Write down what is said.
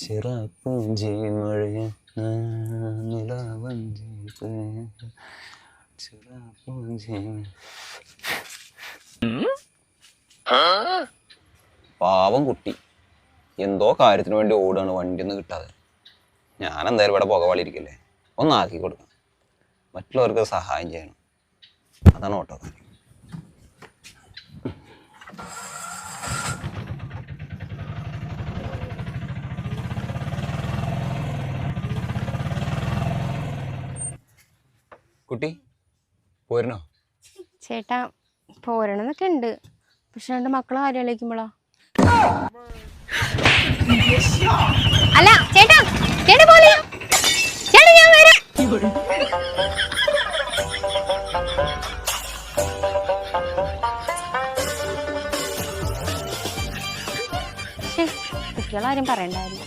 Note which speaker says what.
Speaker 1: ചിറപ്പൂഞ്ചി മഴയ നിലാവഞ്ചി ചിറപ്പൂഞ്ചി. പാവം കുട്ടി എന്തോ കാര്യത്തിന് വേണ്ടി ഓടുകയാണ്, വണ്ടിയൊന്നും കിട്ടാതെ. ഞാൻ എന്തായാലും ഇവിടെ പുകവാളിരിക്കല്ലേ, ഒന്നാക്കി കൊടുക്കണം, മറ്റുള്ളവർക്ക് സഹായം ചെയ്യണം. അതാണ് ഓട്ടോക്കാരൻ. കുട്ടി പോരണോ?
Speaker 2: ചേട്ടാ പോരണന്നൊക്കെ ഉണ്ട്, പക്ഷെ രണ്ട് മക്കളെ കാര്യം ആലോചിക്കുമ്പോളാ. അല്ല ചേട്ടാ, ചേട്ടാ പോലെ ചേട്ടാ ഞാൻ വരാം. കുട്ടികളാരും പറയണ്ടായിരുന്നു.